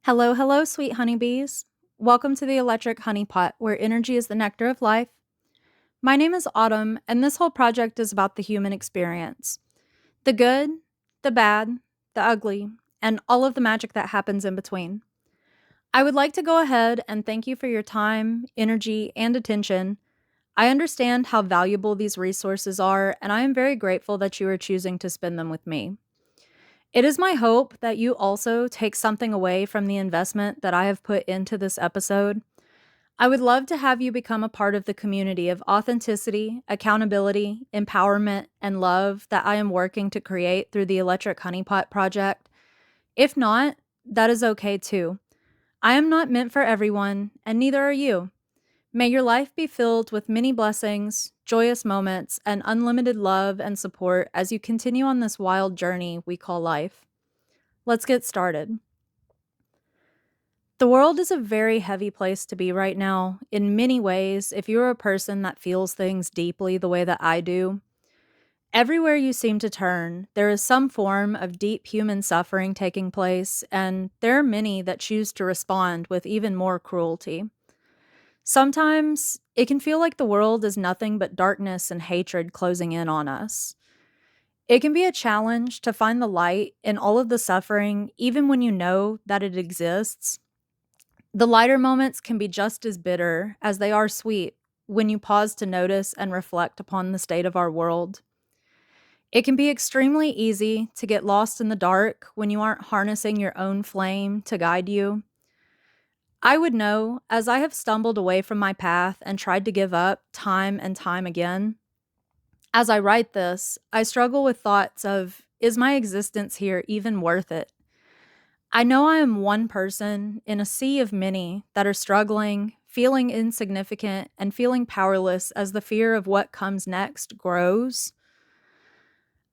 Hello, hello, sweet honeybees. Welcome to the Electric Honey Pot, where energy is the nectar of life. My name is Autumn, and this whole project is about the human experience, the good, the bad, the ugly, and all of the magic that happens in between. I would like to go ahead and thank you for your time, energy, and attention. I understand how valuable these resources are, and I am very grateful that you are choosing to spend them with me. It is my hope that you also take something away from the investment that I have put into this episode. I would love to have you become a part of the community of authenticity, accountability, empowerment, and love that I am working to create through the Electric Honeypot Project. If not, that is okay too. I am not meant for everyone, and neither are you. May your life be filled with many blessings, joyous moments, and unlimited love and support as you continue on this wild journey we call life. Let's get started. The world is a very heavy place to be right now. In many ways, if you're a person that feels things deeply the way that I do, everywhere you seem to turn, there is some form of deep human suffering taking place, and there are many that choose to respond with even more cruelty. Sometimes it can feel like the world is nothing but darkness and hatred closing in on us. It can be a challenge to find the light in all of the suffering, even when you know that it exists. The lighter moments can be just as bitter as they are sweet when you pause to notice and reflect upon the state of our world. It can be extremely easy to get lost in the dark when you aren't harnessing your own flame to guide you. I would know, as I have stumbled away from my path and tried to give up time and time again. As I write this, I struggle with thoughts of, is my existence here even worth it? I know I am one person in a sea of many that are struggling, feeling insignificant, and feeling powerless as the fear of what comes next grows.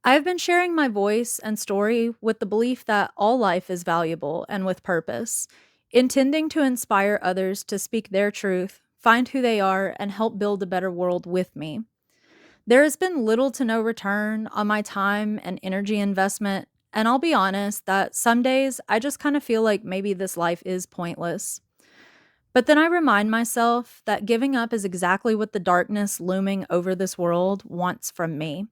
I have been sharing my voice and story with the belief that all life is valuable and with purpose, intending to inspire others to speak their truth, find who they are, and help build a better world with me. There has been little to no return on my time and energy investment, and I'll be honest that some days I just kind of feel like maybe this life is pointless. But then I remind myself that giving up is exactly what the darkness looming over this world wants from me.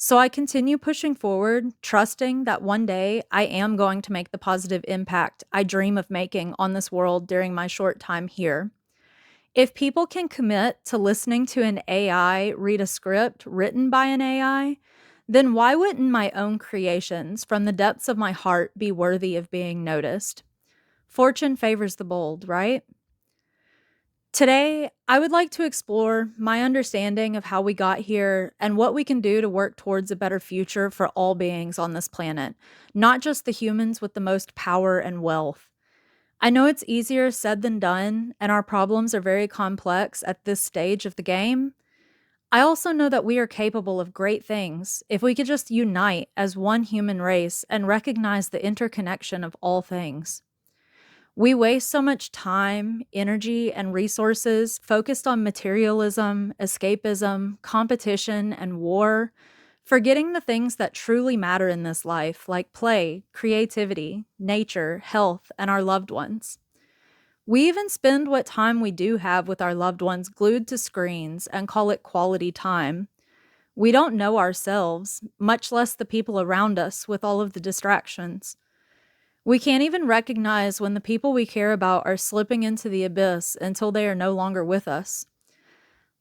So I continue pushing forward, trusting that one day I am going to make the positive impact I dream of making on this world during my short time here. If people can commit to listening to an AI read a script written by an AI, then why wouldn't my own creations from the depths of my heart be worthy of being noticed? Fortune favors the bold, right? Today, I would like to explore my understanding of how we got here and what we can do to work towards a better future for all beings on this planet, not just the humans with the most power and wealth. I know it's easier said than done, and our problems are very complex at this stage of the game. I also know that we are capable of great things if we could just unite as one human race and recognize the interconnection of all things. We waste so much time, energy, and resources focused on materialism, escapism, competition, and war, forgetting the things that truly matter in this life, like play, creativity, nature, health, and our loved ones. We even spend what time we do have with our loved ones glued to screens and call it quality time. We don't know ourselves, much less the people around us with all of the distractions. We can't even recognize when the people we care about are slipping into the abyss until they are no longer with us.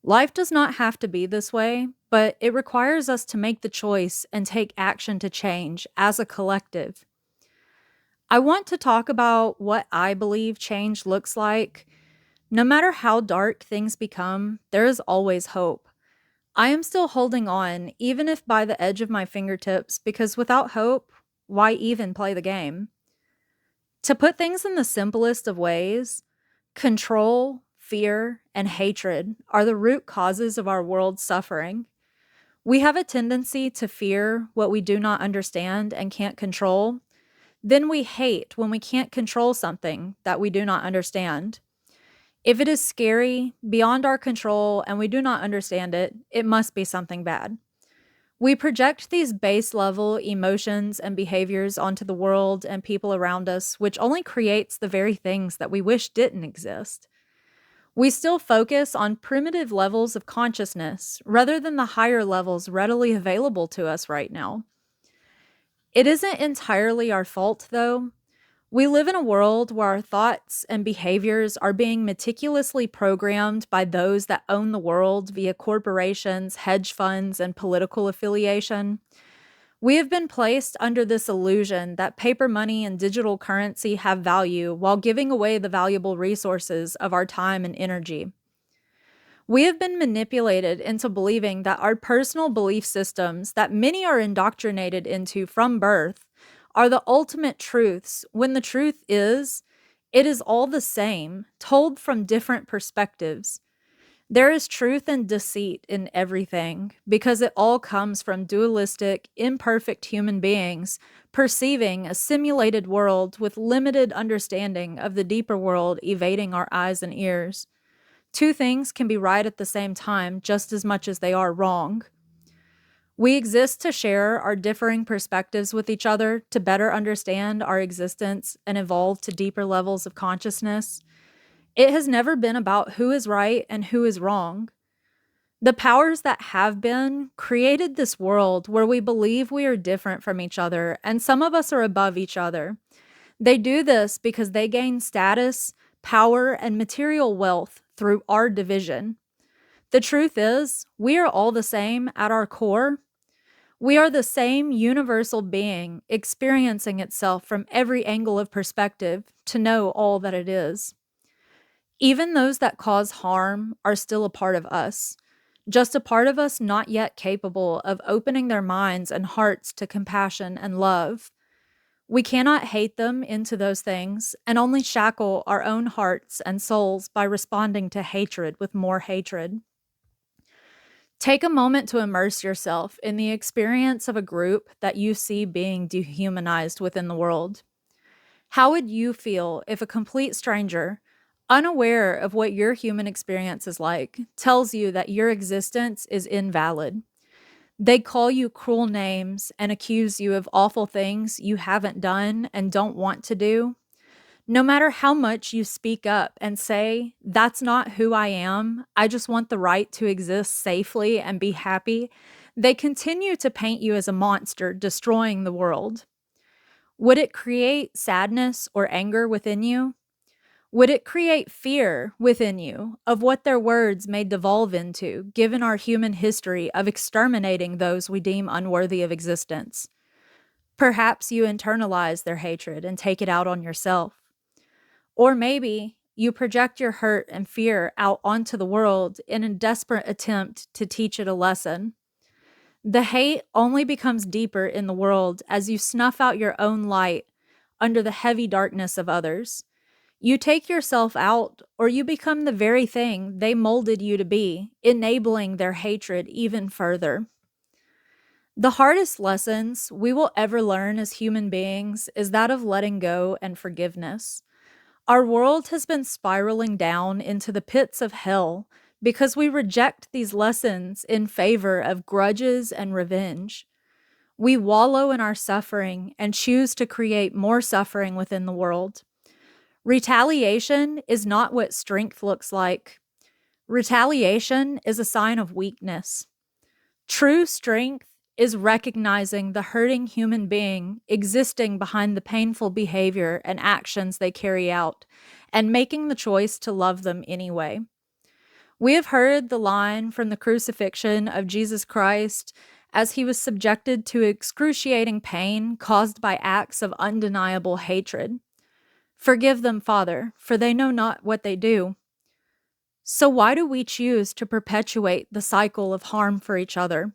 Life does not have to be this way, but it requires us to make the choice and take action to change as a collective. I want to talk about what I believe change looks like. No matter how dark things become, there is always hope. I am still holding on, even if by the edge of my fingertips, because without hope, why even play the game? To put things in the simplest of ways, control, fear, and hatred are the root causes of our world's suffering. We have a tendency to fear what we do not understand and can't control. Then we hate when we can't control something that we do not understand. If it is scary, beyond our control, and we do not understand it, it must be something bad. We project these base level emotions and behaviors onto the world and people around us, which only creates the very things that we wish didn't exist. We still focus on primitive levels of consciousness rather than the higher levels readily available to us right now. It isn't entirely our fault, though. We live in a world where our thoughts and behaviors are being meticulously programmed by those that own the world via corporations, hedge funds, and political affiliation. We have been placed under this illusion that paper money and digital currency have value while giving away the valuable resources of our time and energy. We have been manipulated into believing that our personal belief systems, that many are indoctrinated into from birth, are the ultimate truths, when the truth is, it is all the same, told from different perspectives. There is truth and deceit in everything because it all comes from dualistic, imperfect human beings perceiving a simulated world with limited understanding of the deeper world evading our eyes and ears. Two things can be right at the same time just as much as they are wrong. We exist to share our differing perspectives with each other to better understand our existence and evolve to deeper levels of consciousness. It has never been about who is right and who is wrong. The powers that have been created this world where we believe we are different from each other and some of us are above each other. They do this because they gain status, power, and material wealth through our division. The truth is, we are all the same at our core. We are the same universal being experiencing itself from every angle of perspective to know all that it is. Even those that cause harm are still a part of us, just a part of us not yet capable of opening their minds and hearts to compassion and love. We cannot hate them into those things and only shackle our own hearts and souls by responding to hatred with more hatred. Take a moment to immerse yourself in the experience of a group that you see being dehumanized within the world. How would you feel if a complete stranger, unaware of what your human experience is like, tells you that your existence is invalid? They call you cruel names and accuse you of awful things you haven't done and don't want to do. No matter how much you speak up and say, that's not who I am, I just want the right to exist safely and be happy, they continue to paint you as a monster destroying the world. Would it create sadness or anger within you? Would it create fear within you of what their words may devolve into, given our human history of exterminating those we deem unworthy of existence? Perhaps you internalize their hatred and take it out on yourself. Or maybe you project your hurt and fear out onto the world in a desperate attempt to teach it a lesson. The hate only becomes deeper in the world as you snuff out your own light under the heavy darkness of others. You take yourself out, or you become the very thing they molded you to be, enabling their hatred even further. The hardest lessons we will ever learn as human beings is that of letting go and forgiveness. Our world has been spiraling down into the pits of hell because we reject these lessons in favor of grudges and revenge. We wallow in our suffering and choose to create more suffering within the world. Retaliation is not what strength looks like. Retaliation is a sign of weakness. True strength is recognizing the hurting human being existing behind the painful behavior and actions they carry out, and making the choice to love them anyway. We have heard the line from the crucifixion of Jesus Christ as he was subjected to excruciating pain caused by acts of undeniable hatred. Forgive them, Father, for they know not what they do. So why do we choose to perpetuate the cycle of harm for each other?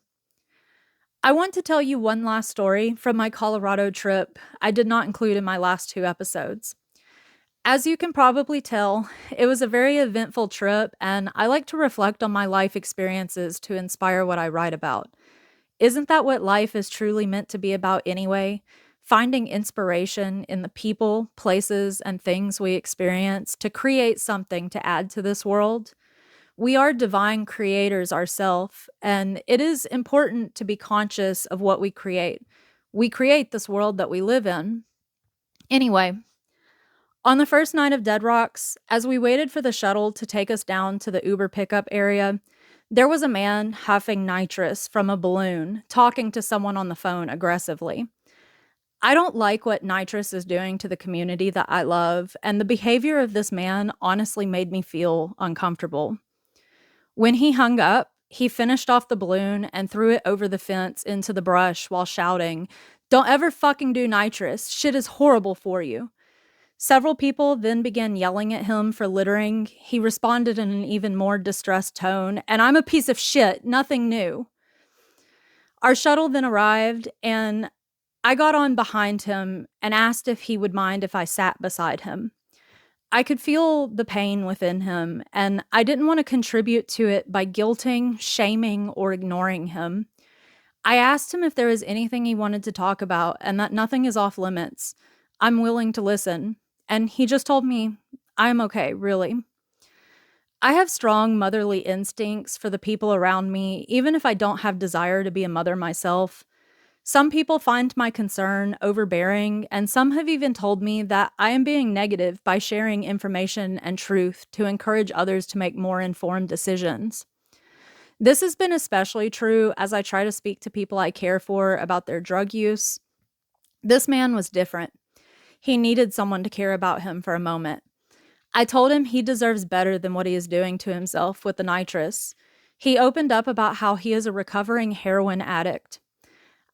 I want to tell you one last story from my Colorado trip I did not include in my last two episodes. As you can probably tell, it was a very eventful trip, and I like to reflect on my life experiences to inspire what I write about. Isn't that what life is truly meant to be about anyway? Finding inspiration in the people, places, and things we experience to create something to add to this world? We are divine creators ourselves, and it is important to be conscious of what we create. We create this world that we live in. Anyway, on the first night of Dead Rocks, as we waited for the shuttle to take us down to the Uber pickup area, there was a man huffing nitrous from a balloon, talking to someone on the phone aggressively. I don't like what nitrous is doing to the community that I love, and the behavior of this man honestly made me feel uncomfortable. When he hung up, he finished off the balloon and threw it over the fence into the brush while shouting, "Don't ever fucking do nitrous. Shit is horrible for you." Several people then began yelling at him for littering. He responded in an even more distressed tone, "And I'm a piece of shit, nothing new." Our shuttle then arrived, and I got on behind him and asked if he would mind if I sat beside him. I could feel the pain within him, and I didn't want to contribute to it by guilting, shaming, or ignoring him. I asked him if there was anything he wanted to talk about and that nothing is off limits. I'm willing to listen. And he just told me, "I'm okay, really." I have strong motherly instincts for the people around me, even if I don't have desire to be a mother myself. Some people find my concern overbearing, and some have even told me that I am being negative by sharing information and truth to encourage others to make more informed decisions. This has been especially true as I try to speak to people I care for about their drug use. This man was different. He needed someone to care about him for a moment. I told him he deserves better than what he is doing to himself with the nitrous. He opened up about how he is a recovering heroin addict.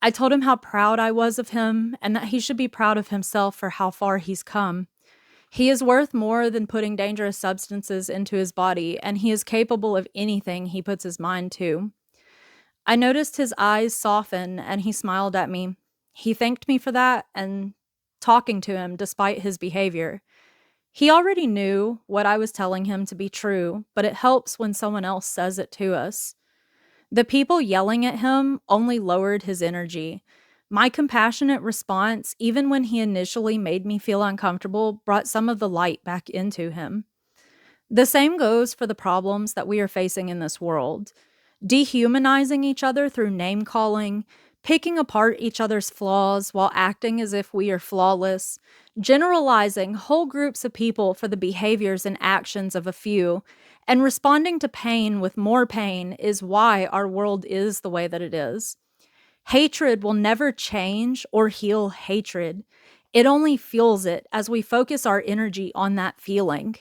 I told him how proud I was of him and that he should be proud of himself for how far he's come. He is worth more than putting dangerous substances into his body, and he is capable of anything he puts his mind to. I noticed his eyes soften and he smiled at me. He thanked me for that and talking to him despite his behavior. He already knew what I was telling him to be true, but it helps when someone else says it to us. The people yelling at him only lowered his energy. My compassionate response, even when he initially made me feel uncomfortable, brought some of the light back into him. The same goes for the problems that we are facing in this world. Dehumanizing each other through name calling, picking apart each other's flaws while acting as if we are flawless, generalizing whole groups of people for the behaviors and actions of a few, and responding to pain with more pain is why our world is the way that it is. Hatred will never change or heal hatred. It only fuels it as we focus our energy on that feeling.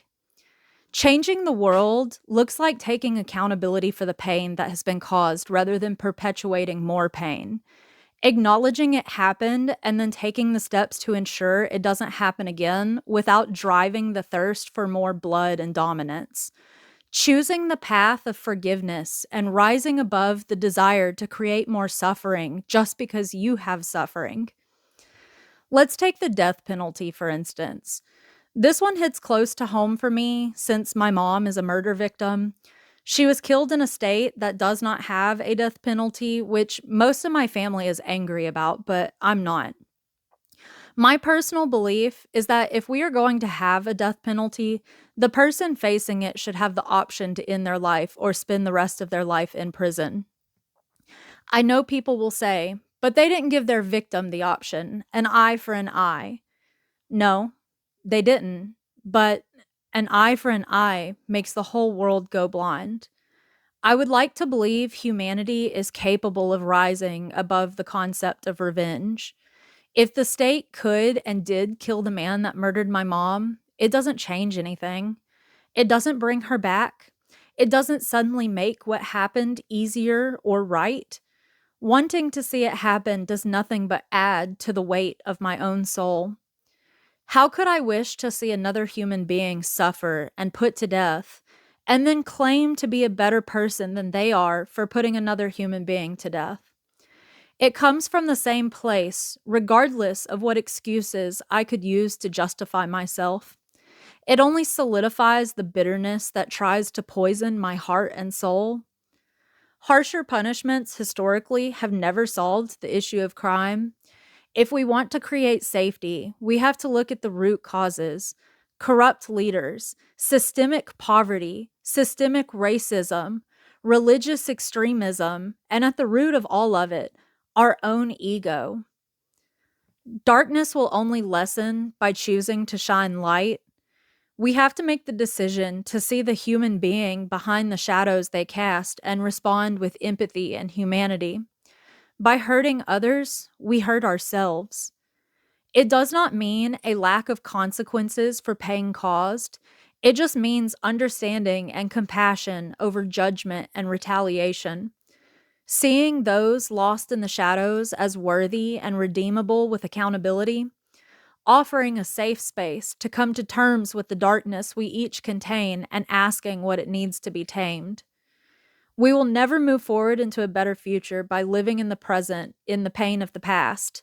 Changing the world looks like taking accountability for the pain that has been caused rather than perpetuating more pain. Acknowledging it happened and then taking the steps to ensure it doesn't happen again without driving the thirst for more blood and dominance. Choosing the path of forgiveness and rising above the desire to create more suffering just because you have suffering. Let's take the death penalty, for instance. This one hits close to home for me since my mom is a murder victim. She was killed in a state that does not have a death penalty, which most of my family is angry about, but I'm not. My personal belief is that if we are going to have a death penalty, the person facing it should have the option to end their life or spend the rest of their life in prison. I know people will say, but they didn't give their victim the option, an eye for an eye. No, they didn't, but an eye for an eye makes the whole world go blind. I would like to believe humanity is capable of rising above the concept of revenge. If the state could and did kill the man that murdered my mom, it doesn't change anything. It doesn't bring her back. It doesn't suddenly make what happened easier or right. Wanting to see it happen does nothing but add to the weight of my own soul. How could I wish to see another human being suffer and put to death, and then claim to be a better person than they are for putting another human being to death? It comes from the same place, regardless of what excuses I could use to justify myself. It only solidifies the bitterness that tries to poison my heart and soul. Harsher punishments historically have never solved the issue of crime. If we want to create safety, we have to look at the root causes: corrupt leaders, systemic poverty, systemic racism, religious extremism, and at the root of all of it, our own ego. Darkness will only lessen by choosing to shine light. We have to make the decision to see the human being behind the shadows they cast and respond with empathy and humanity. By hurting others, we hurt ourselves. It does not mean a lack of consequences for pain caused. It just means understanding and compassion over judgment and retaliation. Seeing those lost in the shadows as worthy and redeemable with accountability, offering a safe space to come to terms with the darkness we each contain and asking what it needs to be tamed. We will never move forward into a better future by living in the present, in the pain of the past.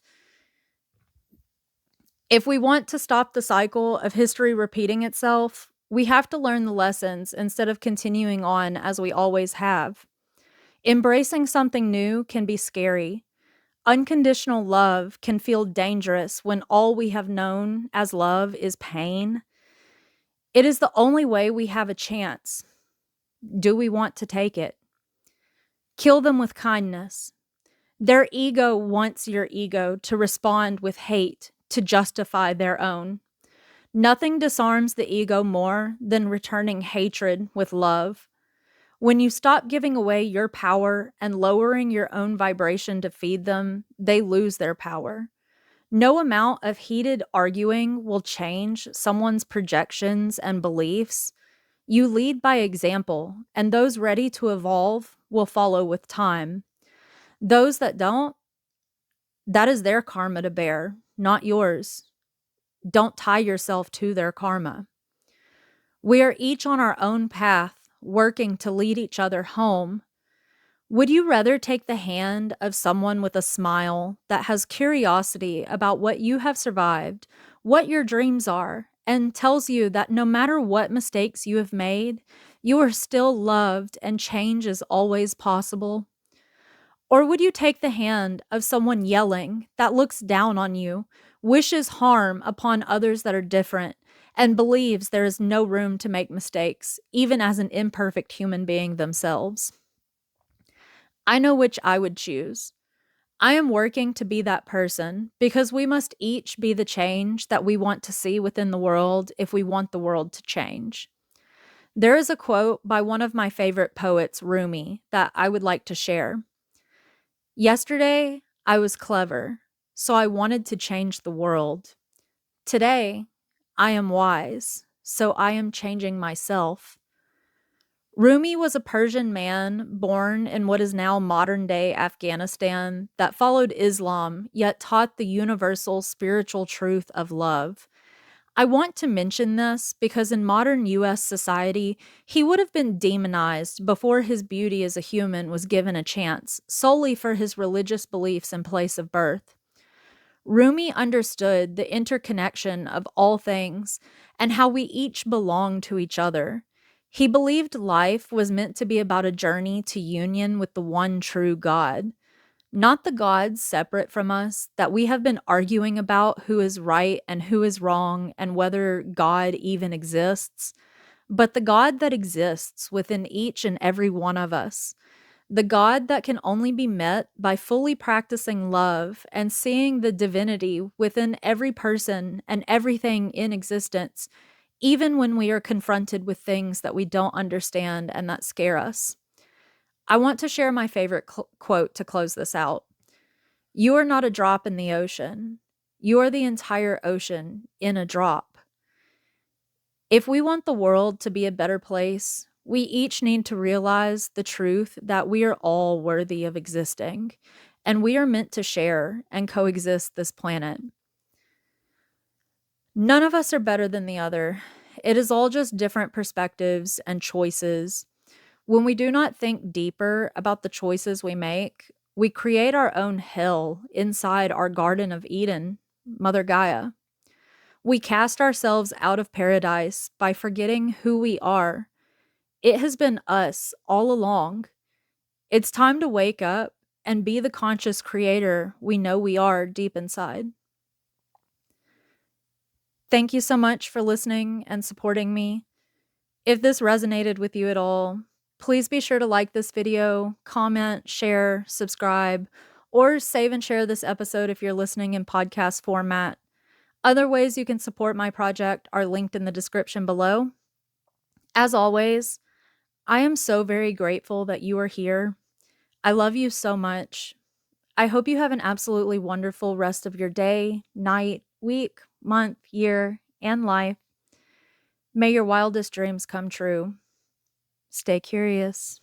If we want to stop the cycle of history repeating itself, we have to learn the lessons instead of continuing on as we always have. Embracing something new can be scary. Unconditional love can feel dangerous when all we have known as love is pain. It is the only way we have a chance. Do we want to take it? Kill them with kindness. Their ego wants your ego to respond with hate to justify their own. Nothing disarms the ego more than returning hatred with love. When you stop giving away your power and lowering your own vibration to feed them, they lose their power. No amount of heated arguing will change someone's projections and beliefs. You lead by example, and those ready to evolve will follow with time. Those that don't, that is their karma to bear, not yours. Don't tie yourself to their karma. We are each on our own path, working to lead each other home. Would you rather take the hand of someone with a smile that has curiosity about what you have survived, what your dreams are, and tells you that no matter what mistakes you have made, you are still loved and change is always possible? Or would you take the hand of someone yelling that looks down on you, wishes harm upon others that are different, and believes there is no room to make mistakes, even as an imperfect human being themselves? I know which I would choose. I am working to be that person because we must each be the change that we want to see within the world if we want the world to change. There is a quote by one of my favorite poets, Rumi, that I would like to share. Yesterday, I was clever, so I wanted to change the world. Today, I am wise, so I am changing myself. Rumi was a Persian man born in what is now modern-day Afghanistan that followed Islam, yet taught the universal spiritual truth of love. I want to mention this because in modern U.S. society, he would have been demonized before his beauty as a human was given a chance, solely for his religious beliefs and place of birth. Rumi understood the interconnection of all things and how we each belong to each other. He believed life was meant to be about a journey to union with the one true God. Not the gods separate from us that we have been arguing about who is right and who is wrong and whether God even exists, but the God that exists within each and every one of us. The God that can only be met by fully practicing love and seeing the divinity within every person and everything in existence, even when we are confronted with things that we don't understand and that scare us. I want to share my favorite quote to close this out. You are not a drop in the ocean. You are the entire ocean in a drop. If we want the world to be a better place, we each need to realize the truth that we are all worthy of existing, and we are meant to share and coexist this planet. None of us are better than the other. It is all just different perspectives and choices. When we do not think deeper about the choices we make, we create our own hell inside our Garden of Eden, Mother Gaia. We cast ourselves out of paradise by forgetting who we are. It has been us all along. It's time to wake up and be the conscious creator we know we are deep inside. Thank you so much for listening and supporting me. If this resonated with you at all, please be sure to like this video, comment, share, subscribe, or save and share this episode if you're listening in podcast format. Other ways you can support my project are linked in the description below. As always, I am so very grateful that you are here. I love you so much. I hope you have an absolutely wonderful rest of your day, night, week, month, year, and life. May your wildest dreams come true. Stay curious.